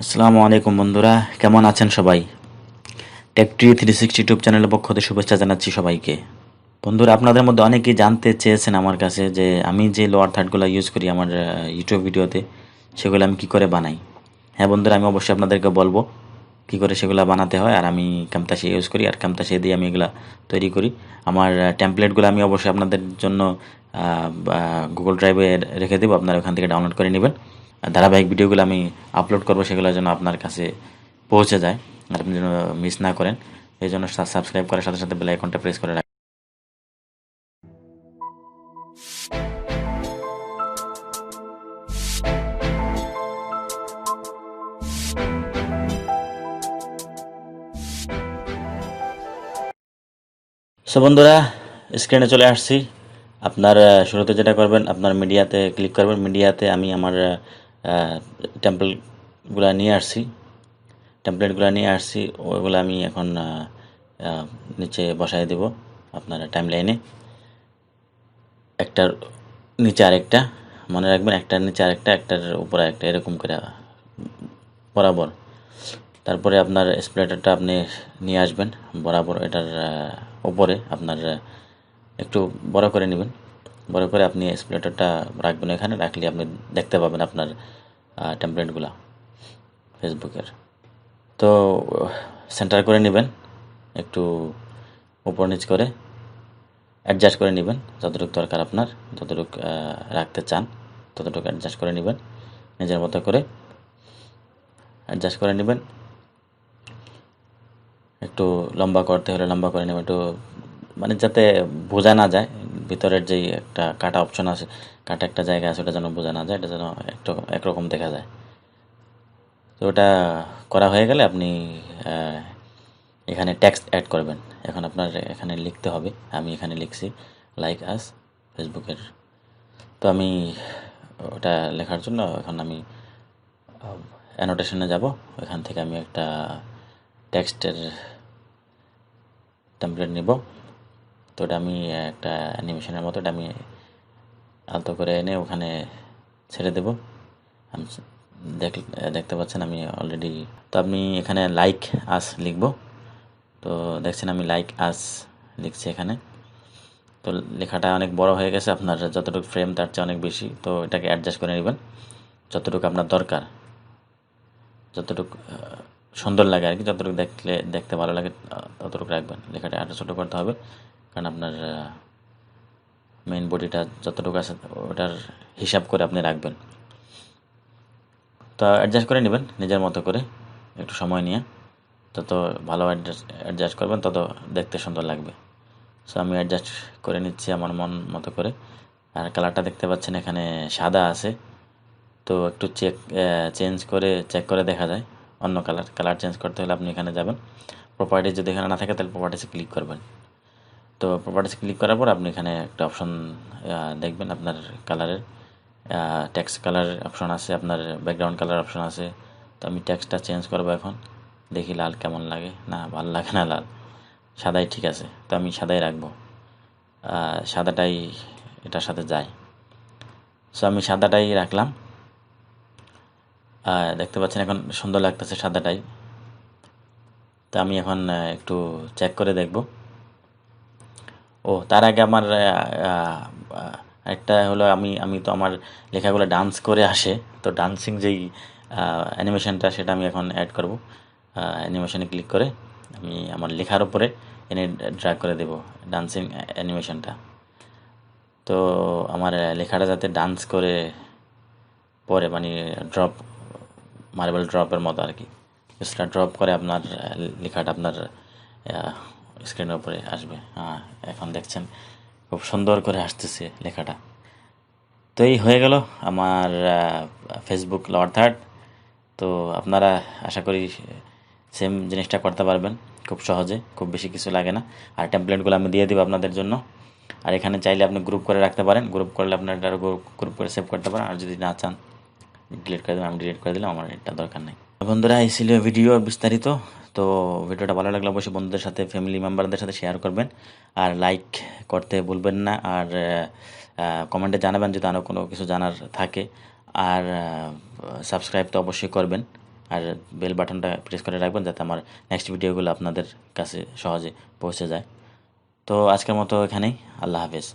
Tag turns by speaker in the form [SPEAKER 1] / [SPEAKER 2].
[SPEAKER 1] আসসালামু আলাইকুম বন্ধুরা, কেমন আছেন সবাই? টেকট্রি 360 ইউটিউব চ্যানেলের পক্ষ থেকে শুভেচ্ছা জানাচ্ছি সবাইকে। বন্ধুরা, আপনাদের মধ্যে অনেকেই জানতে চেয়েছেন আমার কাছে যে আমি যে লোয়ার থার্ডগুলো ইউজ করি আমার ইউটিউব ভিডিওতে, সেগুলো আমি কি করে বানাই। হ্যাঁ বন্ধুরা, আমি অবশ্যই আপনাদেরকে বলবো কি করে সেগুলো বানাতে হয়। আর আমি কামতাশি ইউজ করি, আর কামতাশি দিয়ে আমি এগুলা তৈরি করি। আমার টেমপ্লেটগুলো আমি অবশ্যই আপনাদের জন্য গুগল ড্রাইভে রেখে দেবো, আপনারা ওখান থেকে ডাউনলোড করে নেবেন। ধারাবাহিক ভিডিওগুলো আমি আপলোড করবো, সেগুলো যেন আপনার কাছে পৌঁছে যায় আর আপনি যেন মিস না করেন। এই জন্য সাবস্ক্রাইব করার সাথে সাথে বেল আইকনটা প্রেস করে রাখবেন। সো বন্ধুরা, স্ক্রিনে চলে আসছি। আপনার শুরুতে যেটা করবেন, আপনার মিডিয়াতে ক্লিক করবেন। মিডিয়াতে আমি আমার টেম্পলেটগুলো নিয়ে আসছি। ওইগুলো আমি এখন নিচে বসাই দেব আপনার টাইম লাইনে। একটার নিচে আরেকটা, মনে রাখবেন, একটার নিচে আরেকটা, একটার উপরে একটা, এরকম করে বরাবর। তারপরে আপনার স্প্লেটারটা আপনি নিয়ে আসবেন বরাবর এটার উপরে। আপনার একটু বড় করে নেবেন, বড় করে আপনি স্প্লেটারটা রাখবেন। এখানে রাখলে আপনি দেখতে পাবেন আপনার টেমপ্লেটগুলো ফেসবুকের। তো সেন্টার করে নেবেন, একটু উপর নিচ করে অ্যাডজাস্ট করে নেবেন। যতটুকু দরকার আপনার, যতটুকু রাখতে চান ততটুকু অ্যাডজাস্ট করে নেবেন। নিজের মতো করে অ্যাডজাস্ট করে নেবেন। একটু লম্বা করতে হলে লম্বা করে নেবেন, একটু মানে যাতে বোঝা না যায় ভিতরের যেই একটা কাটা অপশন আছে, কাটা একটা জায়গা আছে, ওটা যেন বোঝা না যায়, এটা যেন একটু একরকম দেখা যায়। তো ওটা করা হয়ে গেলে আপনি এখানে টেক্সট অ্যাড করবেন। এখন আপনার এখানে লিখতে হবে, আমি এখানে লিখছি লাইক আস ফেসবুকের। তো আমি ওটা লেখার জন্য এখন আমি অ্যানোটেশনে যাব। ওখান থেকে আমি একটা টেক্সটের টেমপ্লেট নিব। তো এটা আমি একটা অ্যানিমেশনের মতো, এটা আমি আলতো করে এনে ওখানে ছেড়ে দেব। আমি দেখতে পাচ্ছেন আমি অলরেডি, তো আমি এখানে লাইক আস লিখব। তো দেখছেন আমি লাইক আস লিখছি এখানে। তো লেখাটা অনেক বড় হয়ে গেছে, আপনার যতটুকু ফ্রেম তার চেয়ে অনেক বেশি। তো এটাকে অ্যাডজাস্ট করে নেবেন যতটুকু আপনার দরকার, যতটুকু সুন্দর লাগে আর কি, যতটুকু দেখতে ভালো লাগে ততটুকু রাখবেন। লেখাটা আরও ছোটো করতে হবে, কারণ আপনার মেইন বডিটা যতটুকু আছে ওটার হিসাব করে আপনি রাখবেন। তো অ্যাডজাস্ট করে নেবেন নিজের মতো করে, একটু সময় নিয়ে। তত ভালো অ্যাডজাস্ট করবেন, তত দেখতে সুন্দর লাগবে। সো আমি অ্যাডজাস্ট করে নিচ্ছি আমার মন মতো করে। আর কালারটা দেখতে পাচ্ছেন এখানে সাদা আছে, তো একটু চেক করে দেখা যায় অন্য কালার চেঞ্জ করতে হলে আপনি এখানে যাবেন। প্রপার্টিজ যদি এখানে না থাকে তাহলে প্রপার্টিসে ক্লিক করবেন। তো প্রপার্টিসে ক্লিক করার পর আপনি এখানে একটা অপশন দেখবেন, আপনার কালারের টেক্সট কালার অপশন আছে, আপনার ব্যাকগ্রাউন্ড কালার অপশন আছে। তো আমি টেক্সটটা চেঞ্জ করবো এখন, দেখি লাল কেমন লাগে। না, ভালো লাগে না লাল, সাদাই ঠিক আছে। তো আমি সাদাই রাখবো, সাদাটাই এটার সাথে যায়। সো আমি সাদাটাই রাখলাম। দেখতে পাচ্ছেন এখন সুন্দর লাগতেছে সাদাটাই। তো আমি এখন একটু চেক করে দেখব। তার আগে আমার একটা হলো, আমি তো আমার লেখাগুলো ডান্স করে আসে। তো ডান্সিং যেই অ্যানিমেশনটা, সেটা আমি এখন অ্যাড করব। অ্যানিমেশনে ক্লিক করে আমি আমার লেখার উপরে এনে ড্র্যাগ করে দেব ডান্সিং অ্যানিমেশনটা। তো আমার লেখাটা যাতে ডান্স করে পরে, মানে মার্বেল ড্রপের মতো আর কি, কিছুটা ড্রপ করে আপনার লেখাটা আপনার স্ক্রিনের উপরে আসবে। এখন দেখছেন খুব সুন্দর করে আসতেছে লেখাটা। তো এই হয়ে গেল আমার ফেসবুক লোয়ার থার্ড। তো আপনারা আশা করি সেম জিনিসটা করতে পারবেন খুব সহজে, খুব বেশি কিছু লাগে না। আর টেমপ্লেটগুলো আমি দিয়ে দিব আপনাদের জন্য। আর এখানে চাইলে আপনি গ্রুপ করে রাখতে পারেন, গ্রুপ করলে আপনার এটা গ্রুপ করে সেভ করতে পারেন। আর যদি না চান ডিলিট করে দেবেন, আমি ডিলিট করে দিলাম, আমার এটা দরকার নেই। বন্ধুরা, এই ছিল ভিডিও বিস্তারিত। তো ভিডিওটা ভালো লাগলে অবশ্যই বন্ধুদের সাথে, ফ্যামিলি মেম্বারদের সাথে শেয়ার করবেন। আর লাইক করতে ভুলবেন না। আর কমেন্টে জানাবেন যদি আরও কোনো কিছু জানার থাকে। আর সাবস্ক্রাইব তো অবশ্যই করবেন। আর বেল বাটনটা প্রেস করে রাখবেন যাতে আমার নেক্সট ভিডিওগুলো আপনাদের কাছে সহজে পৌঁছে যায়। তো আজকের মতো এখানেই, আল্লাহ হাফেজ।